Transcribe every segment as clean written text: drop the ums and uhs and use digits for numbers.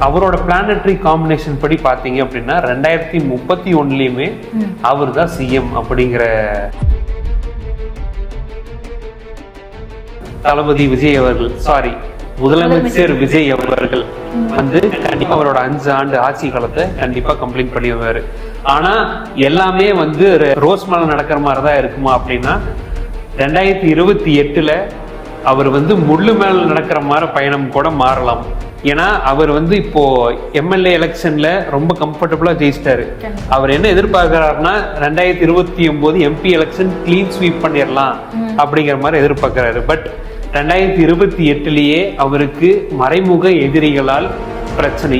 அவரோட planetary combination படி பாத்தீங்க அப்படின்னா 2031லயுமே அவர் தான் சிஎம் அப்படிங்கிற தளபதி விஜய் அவர்கள் முதலமைச்சர் விஜய் அவர்கள் வந்து கண்டிப்பா அவரோட 5 ஆண்டு ஆட்சி காலத்தை கண்டிப்பா கம்ப்ளீட் பண்ணிடுவாரு. ஆனா எல்லாமே வந்து ரோஸ் மேல நடக்கிற மாதிரிதான் இருக்குமா அப்படின்னா 2028ல அவர் வந்து முள்ளு மேல நடக்கிற மாதிரி பயணம் கூட மாறலாம். ஏன்னா அவர் வந்து இப்போ எம்எல்ஏ எலெக்ஷன்ல ரொம்ப கம்ஃபர்டபுளா ஜெயிச்சிட்டாரு. அவர் என்ன எதிர்பார்க்கிறாருன்னா 2029 எம்பி எலெக்ஷன் கிளீன் ஸ்வீப் பண்ணிடலாம் அப்படிங்கிற மாதிரி எதிர்பார்க்கிறாரு. பட் 2028லயே அவருக்கு மறைமுக எதிரிகளால் பிரச்சனை.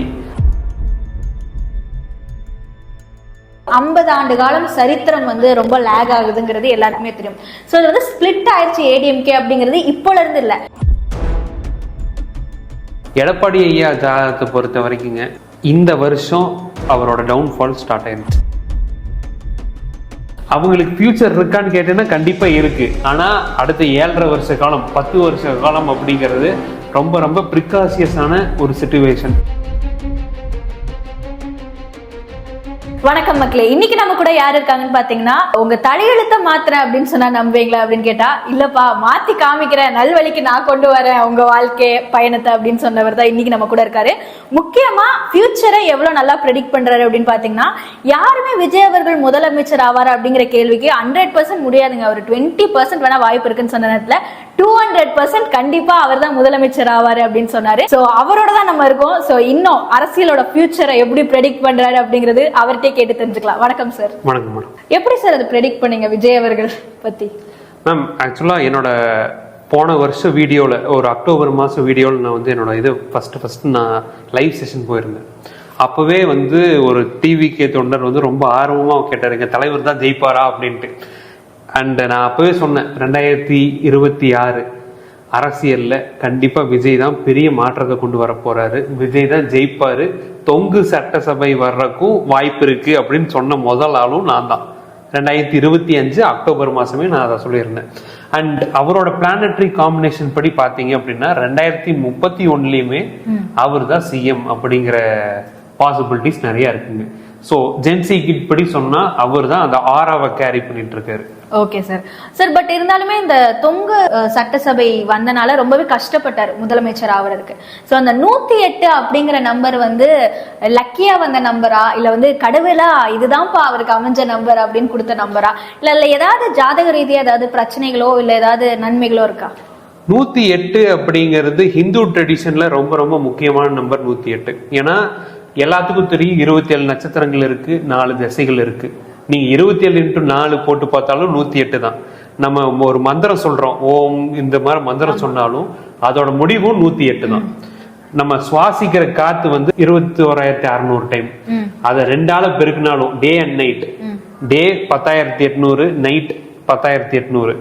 50 ஆண்டு காலம் சரித்திரம் வந்து ரொம்ப லேக் ஆகுதுங்கிறது எல்லாருக்குமே தெரியும். சோ இது வந்து ஸ்பிளிட் ஆயிடுச்சு ஏடிஎம்கே அப்படிங்கிறது இப்போல இருந்து இல்ல. எடப்பாடி ஐயா ஜாதகத்தை பொறுத்த வரைக்குங்க இந்த வருஷம் அவரோட டவுன்ஃபால் ஸ்டார்ட் ஆயிடுச்சு. அவங்களுக்கு ஃபியூச்சர் இருக்கான்னு கேட்டீங்கன்னா கண்டிப்பா இருக்கு. ஆனா அடுத்த 7.5 வருஷ காலம் 10 வருஷ காலம் அப்படிங்கிறது ரொம்ப ரொம்ப ப்ரிகாஷியஸான ஒரு சிச்சுவேஷன். வணக்கம் மக்களே, இன்னைக்கு நம்ம கூட யாரு இருக்காங்கன்னு பாத்தீங்கன்னா, உங்க தலையெழுத்த மாத்துறேன் அப்படின்னு சொன்னா நம்புவீங்களா அப்படின்னு கேட்டா, இல்லப்பா மாத்தி காமிக்கிறேன், நல்வழிக்கு நான் கொண்டு வரேன் உங்க வாழ்க்கை பயணத்தை அப்படின்னு சொன்னவர் தான் இன்னைக்கு நம்ம கூட இருக்காரு. முக்கியமா ஃபியூச்சரை எவ்வளவு நல்லா ப்ரெடிக்ட் பண்றாரு அப்படின்னு பாத்தீங்கன்னா, யாருமே விஜய் அவர்கள் முதலமைச்சர் ஆவாரு அப்படிங்கிற கேள்விக்கு 100% முடியாதுங்க. ஒரு 20% வேணா வாய்ப்பு இருக்குன்னு சொன்ன நேரத்துல 200% கண்டிப்பா அவர் தான் முதலமைச்சர் ஆவாரு அப்படின்னு சொன்னாரு. சோ அவரோட தான் நம்ம இருக்கோம். சோ இன்னும் அரசியலோட ஃபியூச்சரை எப்படி ப்ரெடிக்ட் பண்றாரு அப்படிங்கிறது அவர்கிட்ட கேட்டு தெரிஞ்சுக்கலாம். வணக்கம் சார். வணக்கம் மேடம். எப்படி சார் அது ப்ரெடிக்ட் பண்ணீங்க விஜய் அவர்கள் பத்தி? மேம் ஆக்சுவலா என்னோட போன வருஷம் வீடியோல ஒரு அக்டோபர் மாசம் வீடியோல நான் வந்து என்னோட இது ஃபர்ஸ்ட் நான் லைவ் செஷன் போயிருந்தேன். அப்பவே வந்து ஒரு டிவிகே தொண்டர் வந்து ரொம்ப ஆர்வமா கேட்டாருங்க, தலைவர் தான் ஜெயிப்பாரா அப்படின்ட்டு. அண்ட் நான் அப்பவே சொன்னேன் 2026 அரசியல்ல கண்டிப்பா விஜய் தான் பெரிய மாற்றத்தை கொண்டு வர போறாரு, விஜய் தான் ஜெயிப்பாரு, தொங்கு சட்டசபை வர்றதுக்கும் வாய்ப்பு இருக்கு அப்படின்னு சொன்ன முதல் ஆளும் நான் தான். 2025 அக்டோபர் மாசமே நான் அதை சொல்லியிருந்தேன். அண்ட் அவரோட பிளானட்டரி காம்பினேஷன் படி பாத்தீங்க அப்படின்னா 2031லயுமே அவர் தான் சிஎம் அப்படிங்கிற பாசிபிலிட்டிஸ் நிறைய இருக்குங்க. ஸோ ஜென்சி கிட் படி சொன்னா அவர் தான் அந்த ஆராவை கேரி பண்ணிட்டு இருக்காரு. Okay sir. சார் பட் இருந்தாலுமே இந்த தொங்கு சட்டசபை வந்தனால ரொம்பவே கஷ்டப்பட்டார் முதலமைச்சர் ஆவறதுக்கு. ஸோ அந்த 108 அப்படிங்கிற நம்பர் வந்து லக்கியா வந்த நம்பரா, இல்ல வந்து கடவுளா இதுதான்ப்பா அவருக்கு அமைஞ்ச நம்பர் அப்படின்னு கொடுத்த நம்பரா, இல்ல ஏதாவது ஜாதக ரீதியா ஏதாவது பிரச்சனைகளோ இல்ல ஏதாவது நன்மைகளோ இருக்கா? 108 அப்படிங்கிறது ஹிந்து ட்ரெடிஷன்ல ரொம்ப ரொம்ப முக்கியமான நம்பர் 108. ஏன்னா எல்லாத்துக்கும் தெரியும் 27 நட்சத்திரங்கள் இருக்கு, 4 திசைகள் இருக்கு. நீங்க 27 × 4 போட்டு பார்த்தாலும் 108 தான். நம்ம ஒரு மந்திரம் சொல்றோம், ஓம் இந்த மாதிரி மந்திரம் சொன்னாலும் அதோட முடிவும் 108 தான். நம்ம சுவாசிக்கிற காத்து வந்து 21,600 டைம். அதை 2ஆல பெருக்கினாலும் day and night, day 10,800, night 10,800.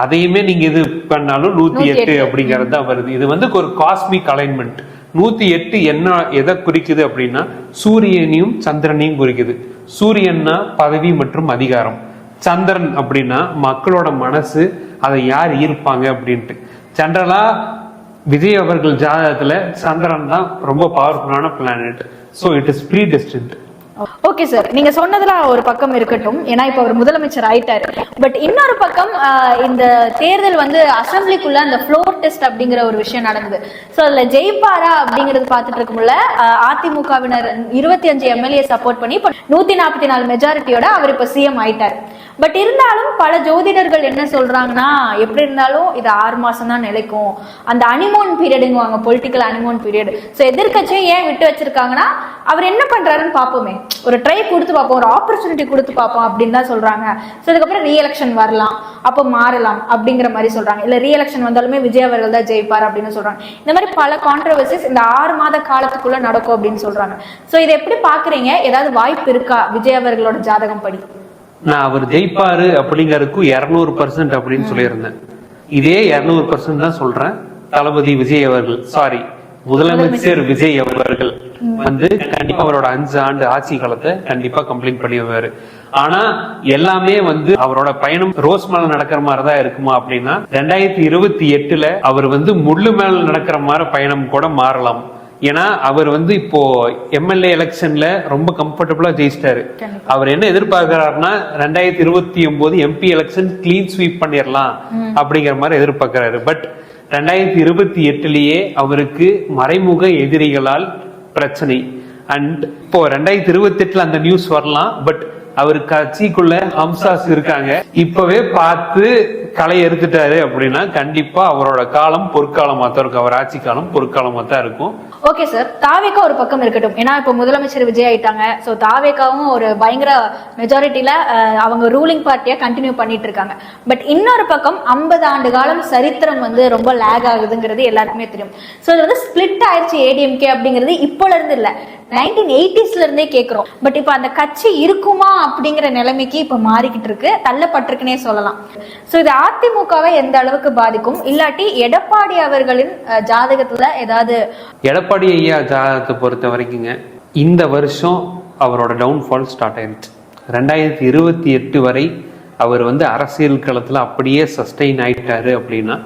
அதையுமே நீங்க இது பண்ணாலும் 108 அப்படிங்கிறது தான் வருது. இது வந்து ஒரு காஸ்மிக் அலைன்மெண்ட். 108 என்ன எதை குறிக்குது அப்படின்னா சூரியனையும் சந்திரனையும் குறிக்குது. சூரியன்னா பதவி மற்றும் அதிகாரம், சந்திரன் அப்படின்னா மக்களோட மனசு, அதை யார் ஈர்ப்பாங்க அப்படின்ட்டு. ஜெனரலா விஜய் அவர்கள் ஜாதகத்துல சந்திரன் தான் ரொம்ப பவர்ஃபுல்லான planet. So it is predestined. Okay sir, நீங்க சொன்னதுல ஒரு பக்கம் இருக்கட்டும், ஏன்னா இப்ப அவர் முதலமைச்சர் ஆயிட்டாரு. பட் இன்னொரு பக்கம் இந்த தேர்தல் வந்து அசம்பிளிக்குள்ள அந்த ஃப்ளோர் டெஸ்ட் அப்படிங்கிற ஒரு விஷயம் நடந்தது. சோ அதுல ஜெயிப்பாரா அப்படிங்கறது பாத்துட்டு இருக்கும்ல, அதிமுகவினர் 25 எம்எல்ஏ சப்போர்ட் பண்ணி இப்ப 144 மெஜாரிட்டியோட அவர் இப்ப சிஎம் ஆயிட்டாரு. பட் இருந்தாலும் பல ஜோதிடர்கள் என்ன சொல்றாங்கன்னா, எப்படி இருந்தாலும் இது 6 மாசம் தான் நிலைக்கும், அந்த அனிமோன் பீரியடுங்குவாங்க, பொலிட்டிக்கல் அனிமோன் பீரியட். சோ எதிர்கட்சியை ஏன் விட்டு வச்சிருக்காங்கன்னா, அவர் என்ன பண்றாருன்னு பாப்போமே, ஒரு ட்ரை கொடுத்து பார்ப்போம், ஒரு ஆப்பர்ச்சுனிட்டி கொடுத்து பார்ப்போம் அப்படின்னு தான் சொல்றாங்க. ஸோ அதுக்கப்புறம் ரீஎலெக்ஷன் வரலாம், அப்போ மாறலாம் அப்படிங்கிற மாதிரி சொல்றாங்க. இல்ல ரீஎலெக்ஷன் வந்தாலுமே விஜய் அவர்கள் தான் ஜெயிப்பார் அப்படின்னு சொல்றாங்க. இந்த மாதிரி பல கான்ட்ரவர்சிஸ் இந்த 6 மாத காலத்துக்குள்ள நடக்கும் அப்படின்னு சொல்றாங்க. ஸோ இதை எப்படி பாக்குறீங்க? ஏதாவது வாய்ப்பு இருக்கா விஜய் அவர்களோட ஜாதகம் படி? நான் அவர் ஜெயிப்பாரு அப்படிங்கறதுக்கு 200% அப்படின்னு சொல்லியிருந்தேன். இதே 200% தான் சொல்றேன். தளபதி விஜய் அவர்கள் முதலமைச்சர் விஜய் அவர்கள் வந்து கண்டிப்பா அவரோட 5 ஆண்டு ஆட்சி காலத்தை கண்டிப்பா கம்ப்ளீட் பண்ணிடுவாரு. ஆனா எல்லாமே வந்து அவரோட பயணம் ரோஸ் மேல நடக்கிற மாதிரிதான் இருக்குமா அப்படின்னா 2028ல அவர் வந்து முள்ளு மேல நடக்கிற மாதிரி பயணம் கூட மாறலாம். ஏன்னா அவர் வந்து இப்போ எம்எல்ஏ எலெக்ஷன்ல ரொம்ப கம்ஃபர்டபுளா ஜெயிச்சிட்டாரு. அவர் என்ன எதிர்பார்க்கிறாருன்னா 2029 எம்பி எலெக்ஷன் கிளீன் ஸ்வீப் பண்ணிடலாம் அப்படிங்கிற மாதிரி எதிர்பார்க்கிறாரு. பட் 2028லயே அவருக்கு மறைமுக எதிரிகளால் பிரச்சனை. அண்ட் இப்போ 2028ல அந்த நியூஸ் வரலாம். பட் அவர் கட்சிக்குள்ள ஹம்சாஸ் இருக்காங்க. இப்பவே பார்த்து களை எடுத்துட்டாரு அப்படின்னா கண்டிப்பா அவரோட காலம் பொற்காலமா தான் இருக்கும். அவர் ஆட்சி காலம் பொற்காலமா தான் இருக்கும். ஓகே சார், தாவேகா ஒரு பக்கம் இருக்கட்டும். ஏன்னா இப்போ முதலமைச்சர் விஜய் ஆயிட்டாங்க. ஸோ தாவேகாவும் ஒரு பயங்கர மெஜாரிட்டியில அவங்க ரூலிங் பார்ட்டியா கண்டினியூ பண்ணிட்டு இருக்காங்க. பட் இன்னொரு பக்கம் 50 ஆண்டு காலம் சரித்திரம் வந்து ரொம்ப லேக் ஆகுதுங்கிறது எல்லாருக்குமே தெரியும். ஸோ இது வந்து ஸ்பிளிட் ஆயிடுச்சு ஏடிஎம்கே அப்படிங்கிறது இப்போல இருந்து இல்ல, 1980sல இருந்தே கேட்கிறோம். பட் இப்ப அந்த கட்சி இருக்குமா அப்படிங்கிற நிலைமைக்கு இப்ப மாறிக்கிட்டு இருக்கு, தள்ளப்பட்டிருக்குன்னே சொல்லலாம். சோ இது அதிமுகவை எந்த அளவுக்கு பாதிக்கும், இல்லாட்டி எடப்பாடி அவர்களின் ஜாதகத்துல ஏதாவது? எடப்பாடி ஐயா ஜாதகத்தை பொறுத்த வரைக்குங்க இந்த வருஷம் அவரோட டவுன்ஃபால் ஸ்டார்ட் ஆயிருச்சு. 2028 வரை அவர் வந்து அரசியல் களத்துல அப்படியே சஸ்டெயின் ஆயிட்டாரு அப்படின்னா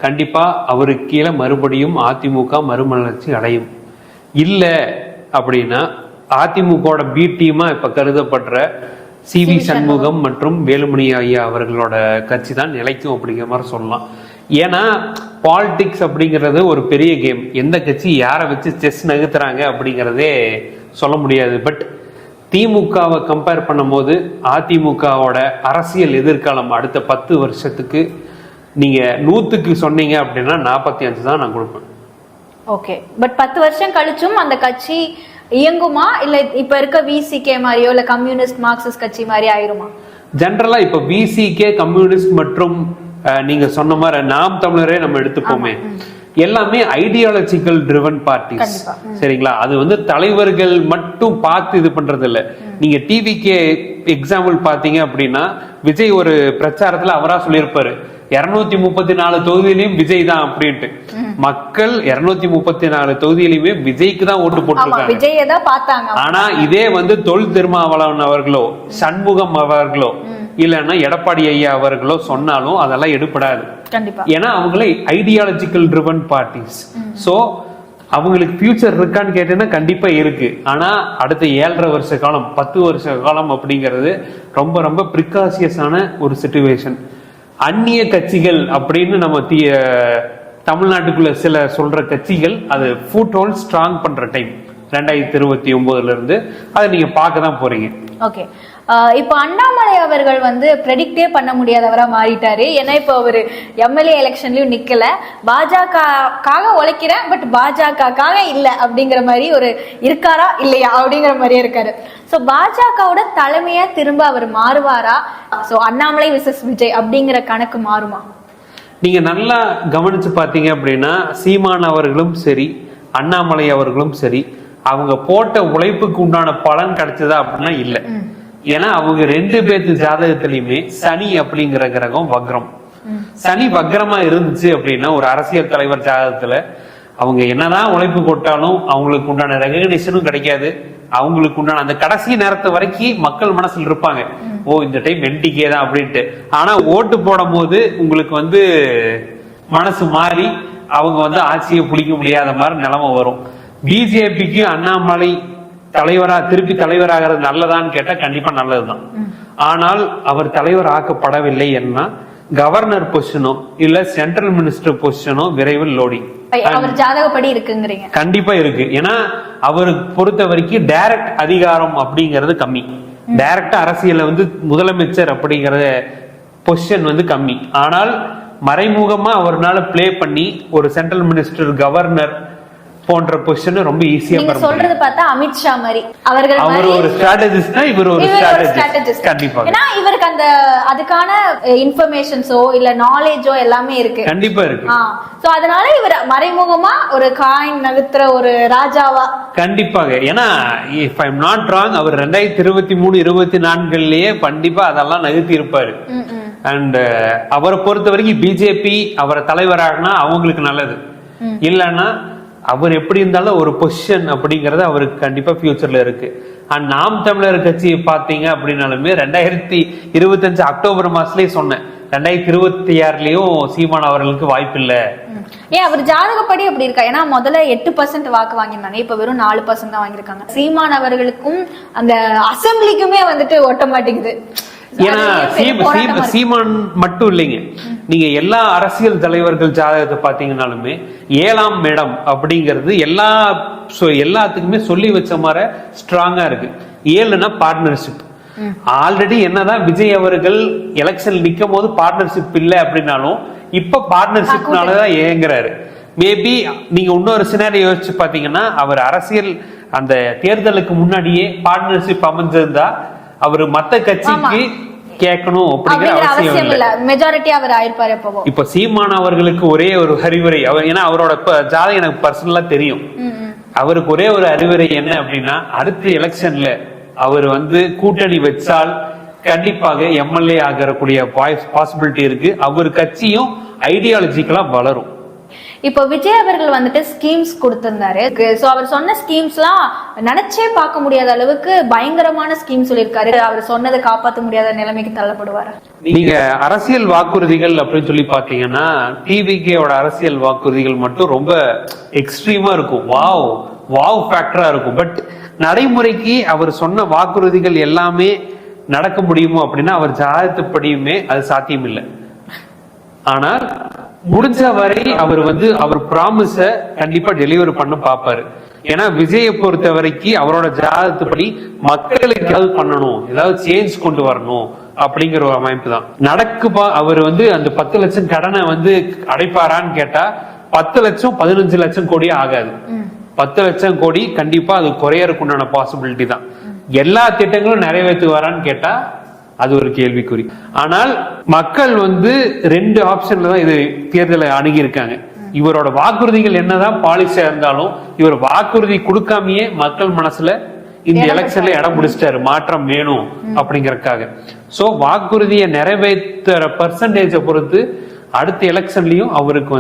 கண்டிப்பா அவருக்கு கீழே மறுபடியும் அதிமுக மறுமலர்ச்சி அடையும். இல்ல அப்படின்னா அதிமுக பி டீமா இப்ப கருதப்படுற சிவி சண்முகம் மற்றும் வேலுமணி ஐயா அவர்களோட கட்சி தான் நிலைக்கும் அப்படிங்கிற மாதிரி சொல்லலாம். ஏன்னா பாலிடிக்ஸ் அப்படிங்கிறது ஒரு பெரிய கேம். எந்த கட்சி யாரை வச்சு செஸ் நகர்த்துறாங்க அப்படிங்கிறதே சொல்ல முடியாது. பட் திமுகவை கம்பேர் பண்ணும் போது அதிமுகவோட அரசியல் எதிர்காலம் அடுத்த 10 வருஷத்துக்கு நீங்க 100க்கு சொன்னீங்க அப்படின்னா 45 தான் நான் கொடுப்பேன். ஓகே, பட் 10 வருஷம் கழிச்சும் அந்த கட்சி இயங்குமா, இல்ல இப்ப இருக்க விசிகே மாதிரியோ இல்ல கம்யூனிஸ்ட் மார்க்சிஸ்ட் கட்சி மாதிரி ஆயிருமா? ஜெனரலா இப்ப விசிகே கம்யூனிஸ்ட் மற்றும் நீங்க சொன்ன மாதிரி நாம் தமிழரே நம்ம எடுத்துப்போமே, எல்லாமே ஐடியாலஜிக்கல் ட்ரிவன் பார்ட்டிஸ். சரிங்களா? அது வந்து தலைவர்கள் மட்டும் பார்த்து இது பண்றது இல்ல. நீங்க டிவிகே எக்ஸாம்பிள் பாத்தீங்க அப்படின்னா விஜய் ஒரு பிரச்சாரத்துல அவரா சொல்லியிருப்பாரு 234 தொகுதியிலையும் விஜய் தான் அப்படின்ட்டு. மக்கள் 234 தொகுதியிலுமே விஜய்க்கு தான் ஓட்டு போட்டிருக்காங்க. ஆனா இதே வந்து தொல் திருமாவளவன் அவர்களோ சண்முகம் அவர்களோ இல்லைன்னா எடப்பாடி ஐயா அவர்களோ சொன்னாலும் அதெல்லாம் எடுப்படாது. ஏன்னா அவங்களே ஐடியாலஜிக்கல் ட்ரிவன் பார்ட்டிஸ். சோ அவங்களுக்கு ஃபியூச்சர் இருக்கான்னு கேட்டீங்கன்னா கண்டிப்பா இருக்கு. ஆனா அடுத்த 7.5 வருஷ காலம் 10 வருஷ காலம் அப்படிங்கிறது ரொம்ப ரொம்ப பிரிகாசியஸான ஒரு சிச்சுவேஷன். அந்நிய கட்சிகள் அப்படின்னு நம்ம தமிழ்நாட்டுக்குள்ள சில சொல்ற கட்சிகள் அது ஃபுட் ஹோல்ட் ஸ்ட்ராங் பண்ற டைம் 2029ல இருந்து அதை நீங்க பார்க்க தான் போறீங்க. ஓகே, இப்போ அண்ணாமலை அவர்கள் வந்து ப்ரெடிக்டே பண்ண முடியாதவரா மாறிட்டாரு. ஏன்னா இப்போ அவரு எம்எல்ஏ எலெக்ஷன்லயும் நிக்கல, பாஜகக்காக உழைக்கிறேன் பட் பாஜகக்காக இல்ல அப்படிங்கிற மாதிரி ஒரு இருக்காரா இல்லையா அப்படிங்கிற மாதிரியே இருக்காரு. சோ பாஜகவோட தலைமையா திரும்ப அவர் மாறுவாரா? சோ அண்ணாமலை விசஸ் விஜய் அப்படிங்கிற கணக்கு மாறுமா? நீங்க நல்லா கவனிச்சு பாத்தீங்க அப்படின்னா சீமான் அவர்களும் சரி அண்ணாமலை அவர்களும் சரி அவங்க போட்ட உழைப்புக்கு உண்டான பலன் கிடைச்சதா அப்படின்னா இல்ல. ஏன்னா அவங்க 2 பேர்த்து ஜாதகத்திலயுமே சனி அப்படிங்கிற கிரகம் வக்ரம். சனி வக்ரமா இருந்துச்சு அப்படின்னா ஒரு அரசியல் தலைவர் ஜாதகத்துல அவங்க என்னதான் உழைப்பு போட்டாலும் அவங்களுக்கு உண்டான ரெகக்னிஷனும் கிடைக்காது. அவங்களுக்கு உண்டான அந்த கடைசி நேரத்து வரைக்கும் மக்கள் மனசுல இருப்பாங்க, ஓ இந்த டைம் என்டிகே தான் அப்படின்ட்டு. ஆனா ஓட்டு போடும் போது உங்களுக்கு வந்து மனசு மாறி அவங்க வந்து ஆட்சியை பிடிக்க முடியாத மாதிரி நிலைமை வரும். பிஜேபிக்கு அண்ணாமலை திருப்பி தலைவராகிறது நல்லதான்னு கேட்டா கண்டிப்பா நல்லதுதான். ஆனால் அவர் தலைவர் ஆக்கப்படவில்லை என்ன கவர்னர் பொசிஷனோ இல்ல சென்ட்ரல் மினிஸ்டர் பொசிஷனோ விரைவில் லோடிங் ஜாதகப்படி இருக்குங்கிறீங்க? கண்டிப்பா இருக்கு. ஏன்னா அவருக்கு பொறுத்த வரைக்கும் டைரக்ட் அதிகாரம் அப்படிங்கறது கம்மி. டைரக்டா அரசியல்ல வந்து முதலமைச்சர் அப்படிங்கிற பொசிஷன் வந்து கம்மி. ஆனால் மறைமுகமா அவர்னால பிளே பண்ணி ஒரு சென்ட்ரல் மினிஸ்டர் கவர்னர் போன்ற பொசிஷன் ரொம்ப ஈஸியா நீங்க சொல்றது பார்த்தா அமித்ஷா மாதிரி அவர் ஒரு ஸ்ட்ராட்டஜிஸ்ட்னா இவர் ஒரு ஸ்ட்ராட்டஜிஸ்ட் கண்டிப்பா. ஏன்னா இவருக்கு அந்த அதுக்கான இன்ஃபர்மேஷன்ஸோ இல்ல நாலேஜோ எல்லாமே இருக்கு. கண்டிப்பா இருக்கு. சோ அதனால இவர் மறைமுகமா ஒரு காயின் நகர்த்துற ஒரு ராஜாவா கண்டிப்பாக. ஏன்னா if I am not wrong அவர் 2023-24லயே கண்டிப்பா அதெல்லாம் நகர்த்தி இருப்பாரு. அண்ட் அவரை பொறுத்த வரைக்கும் பிஜேபி அவரை தலைவராகனா அவங்களுக்கு நல்லது. இல்லன்னா அவர் எப்படி இருந்தாலும் ஒரு பொசிஷன் அப்படிங்கறது அவருக்கு கண்டிப்பா ஃபியூச்சர்ல இருக்கு. அண்ட் நாம் தமிழர் கட்சி பாத்தீங்க அப்படின்னாலுமே 2025 அக்டோபர் மாசத்துலயே சொன்னேன் 2026லயும் சீமான் அவர்களுக்கு வாய்ப்பு இல்ல. ஏன் அவர் ஜாதகப்படி அப்படி இருக்கா? ஏன்னா முதல்ல 8% வாக்கு வாங்கியிருந்தாங்க, இப்ப வெறும் 4% தான் வாங்கியிருக்காங்க. சீமான் அவர்களுக்கும் அந்த அசம்பிளிக்குமே வந்துட்டு ஒட்ட மாட்டேங்குது. ஏன்னா சீமான் மட்டும் இல்லைங்க, நீங்க எல்லா அரசியல் தலைவர்கள் ஜாதகத்தை பாத்தீங்கன்னாலுமே 7ஆம் இடம் அப்படிங்கிறது எல்லாத்துக்குமே சொல்லி வச்ச மாதிரி ஸ்ட்ராங்கா இருக்கு. 7னா பார்ட்னர்ஷிப். ஆல்ரெடி என்னதான் விஜய் அவர்கள் எலெக்ஷன் நிக்கும் போது பார்ட்னர்ஷிப் இல்ல அப்படின்னாலும் இப்ப பார்ட்னர்ஷிப்னாலதான் ஏங்குறாரு. மேபி நீங்க இன்னொரு சினாரியோ யோசிச்சு பாத்தீங்கன்னா, அவர் அரசியல் அந்த தேர்தலுக்கு முன்னாடியே பார்ட்னர்ஷிப் அமைஞ்சிருந்தா அவரு மத்த கட்சிக்கு கேட்கணும் அப்படிங்கிற அவசியம் இல்ல, மெஜாரிட்டி அவர் ஆயிருப்பாரு. இப்ப சீமான் அவர்களுக்கு ஒரே ஒரு அறிவுரை, ஏன்னா அவரோட ஜாதகம் எனக்கு பர்சனலா தெரியும், அவருக்கு ஒரே ஒரு அறிவுரை என்ன அப்படின்னா, அடுத்த எலெக்ஷன்ல அவர் கூட்டணி வச்சால் கண்டிப்பாக எம்எல்ஏ ஆகக்கூடிய பாசிபிலிட்டி இருக்கு. அவர் கட்சியும் ஐடியாலஜிக்கலா வளரும். இப்போ விஜய் அவர்கள் ஸ்கீம்ஸ் கொடுத்திருந்தாரு. சோ அவர் சொன்ன ஸ்கீம்ஸ் எல்லாம் நினைச்சே பார்க்க முடியாத அளவுக்கு பயங்கரமான ஸ்கீம் சொல்லியிருக்காரு. அவர் சொன்னதை காப்பாற்ற முடியாத நிலைமைக்கு தள்ளப்படுவாரு. நீங்க அரசியல் வாக்குறுதிகள் அப்படின்னு சொல்லி பாத்தீங்கன்னா, டிவிகேயோட அரசியல் வாக்குறுதிகள் மட்டும் ரொம்ப எக்ஸ்ட்ரீமா இருக்கும், வாவ் ஃபேக்டரா இருக்கும். பட் நடைமுறைக்கு அவர் சொன்ன வாக்குறுதிகள் எல்லாமே நடக்க முடியுமோ அப்படின்னா அவர் ஜாதகத்துப்படியுமே அது சாத்தியம் இல்லை. ஆனால் முடிஞ்ச வரை அவர் அவர் ப்ராமிஸ கண்டிப்பா டெலிவரி பண்ண பாப்பாரு. ஏன்னா விஜயை பொறுத்த வரைக்கும் அவரோட ஜாதகத்துப்படி மக்களுக்கு ஏதாவது பண்ணணும், ஏதாவது சேஞ்ச் கொண்டு வரணும் அப்படிங்கிற ஒரு அமைப்பு தான் நடக்குப்பா. அவர் அந்த 10 லட்சம் கடனை அடைப்பாரான்னு கேட்டா 10 லட்சம் 15 லட்சம் கோடி ஆகாது. 10 லட்சம் கோடி கண்டிப்பா அது குறையறதுக்குண்டான பாசிபிலிட்டி தான். எல்லா திட்டங்களும் நிறைவேற்றுவாரான்னு கேட்டா அது ஒரு கேள்விக்குறி. ஆனால் மக்கள் 2 ஆப்ஷன்ல தான் இது தேர்தலை அணுகி இருக்காங்க. இவரோட வாக்குறுதிகள் என்னதான் பாலிசியா இருந்தாலும் இவர் வாக்குறுதி கொடுக்காமயே மக்கள் மனசுல இந்த எலெக்ஷன்ல இடம் பிடிச்சிட்டாரு, மாற்றம் வேணும் அப்படிங்கறதுக்காக. சோ வாக்குறுதியை நிறைவேற்ற பர்சன்டேஜை பொறுத்து அடுத்த எலெக்ஷன்லயும் அவருக்கு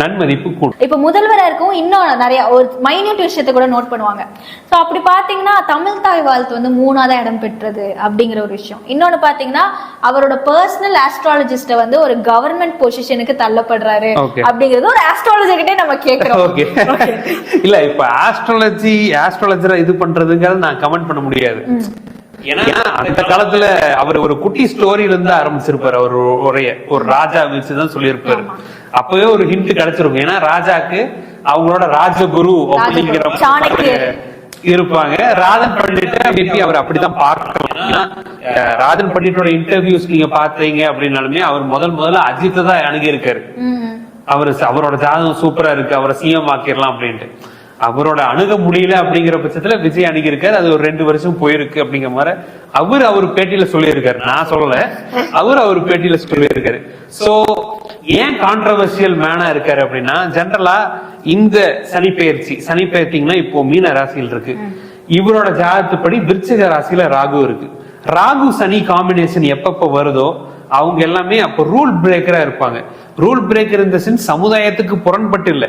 நன்மதிப்பு கூடும். இப்ப முதல்வரா இருக்கும் இன்னும் நிறைய ஒரு மைன்யூட் விஷயத்தை கூட நோட் பண்ணுவாங்க. சோ அப்படி பாத்தீங்கன்னா தமிழ் தாய் வாழ்த்து 3ஆவது இடம் பெற்றது அப்படிங்கிற ஒரு விஷயம். இன்னொன்னு பாத்தீங்கன்னா அவரோட பர்சனல் ஆஸ்ட்ராலஜிஸ்ட ஒரு கவர்மெண்ட் பொசிஷனுக்கு தள்ளப்படுறாரு அப்படிங்கிறது ஒரு ஆஸ்ட்ராலஜர்கிட்டே நம்ம கேட்கிறோம். இல்ல இப்ப ஆஸ்ட்ராலஜரா இது பண்றதுங்கிறது நான் கமெண்ட் பண்ண முடியாது. ஏன்னா அந்த காலத்துல அவர் ஒரு குட்டி ஸ்டோரியில இருந்து ஆரம்பிச்சிருப்பாரு. அவர் ஒரு ராஜா வச்சுதான் சொல்லியிருப்பாரு. அப்பவே ஒரு ஹிண்ட் கிடைச்சிருக்கும். ஏன்னா ராஜாக்கு அவங்களோட ராஜகுரு அப்படிங்கிற இருப்பாங்க. ராஜன் பண்டிட் அவர் அப்படிதான் பார்க்கலாம். ராஜன் பண்டிட்டோட இன்டர்வியூஸ் நீங்க பாத்தீங்க அப்படின்னாலுமே அவர் முதல்ல அஜித்தை தான் அணுகி இருக்காரு. அவரோட ஜாதகம் சூப்பரா இருக்கு, அவரை சிஎம் ஆக்கிடலாம் அப்படின்ட்டு. அவரோட அணுக முடியல அப்படிங்கிற பட்சத்துல விஜய் அணுகி இருக்காரு. அது ஒரு 2 வருஷம் போயிருக்கு அப்படிங்கிற மாதிரி அவர் பேட்டியில சொல்லியிருக்காரு. நான் சொல்லல, அவர் பேட்டியில சொல்லியிருக்காரு. சோ ஏன் கான்ட்ரவர்சியல் மேனா இருக்காரு அப்படின்னா, ஜெனரலா இந்த சனி பெயர்ச்சிங்கன்னா இப்போ மீன ராசியில் இருக்கு. இவரோட ஜாதகத்துப்படி விருச்சிக ராசியில ராகு இருக்கு. ராகு சனி காம்பினேஷன் எப்பப்ப வருதோ அவங்க எல்லாமே அப்ப ரூல் பிரேக்கரா இருப்பாங்க. ரூல் பிரேக்கர் இந்த சென்ஸ் சமுதாயத்துக்கு புறன்பட்டு இல்ல,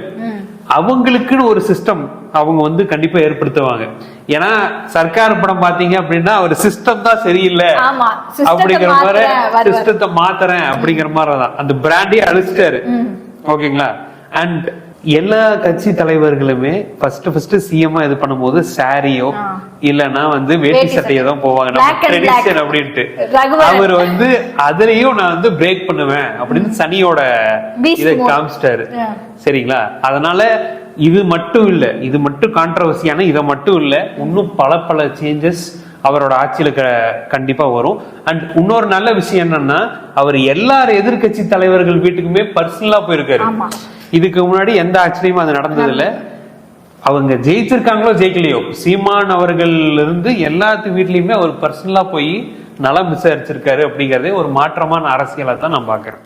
அவங்களுக்குன்னு ஒரு சிஸ்டம் அவங்க கண்டிப்பா ஏற்படுத்துவாங்க. ஏன்னா சர்க்கார் படம் பாத்தீங்க அப்படின்னா அவர் சிஸ்டம் தான் சரியில்லை அப்படிங்கிற மாதிரி, சிஸ்டத்தை மாத்துறேன் அப்படிங்கிற மாதிரிதான் அந்த பிராண்டே அழிச்சிட்டாரு. ஓகேங்களா? அண்ட் எல்லா கட்சி தலைவர்களுமே ஃபர்ஸ்ட் சிஎம் இது பண்ணும்போது சாரியோ இல்லன்னா வேட்டி சட்டையோ தான் போவாங்க, நம்ம ட்ரெடிஷன் அப்படின்ட்டு. அவர் அதுலயும் நான் பிரேக் பண்ணுவேன் அப்படின்னு சனியோட இதை காமிச்சிட்டாரு. சரிங்களா? அதனால இது மட்டும் இல்ல, இது மட்டும் கான்ட்ரவர்சியான இதை மட்டும் இல்ல, இன்னும் பல சேஞ்சஸ் அவரோட ஆட்சியில கண்டிப்பா வரும். அண்ட் இன்னொரு நல்ல விஷயம் என்னன்னா, அவர் எல்லாரும் எதிர்கட்சி தலைவர்கள் வீட்டுக்குமே பர்சனலா போயிருக்காரு. இதுக்கு முன்னாடி எந்த ஆச்சரியமும் அது நடந்தது இல்ல. அவங்க ஜெயிச்சிருக்காங்களோ ஜெயிக்கலையோ, சீமான் அவர்கள் இருந்து எல்லாத்து வீட்லயுமே அவர் பர்சனலா போய் நலம் விசாரிச்சிருக்காரு அப்படிங்கறதே ஒரு மாற்றமான அரசியலா தான் நான் பாக்குறேன்.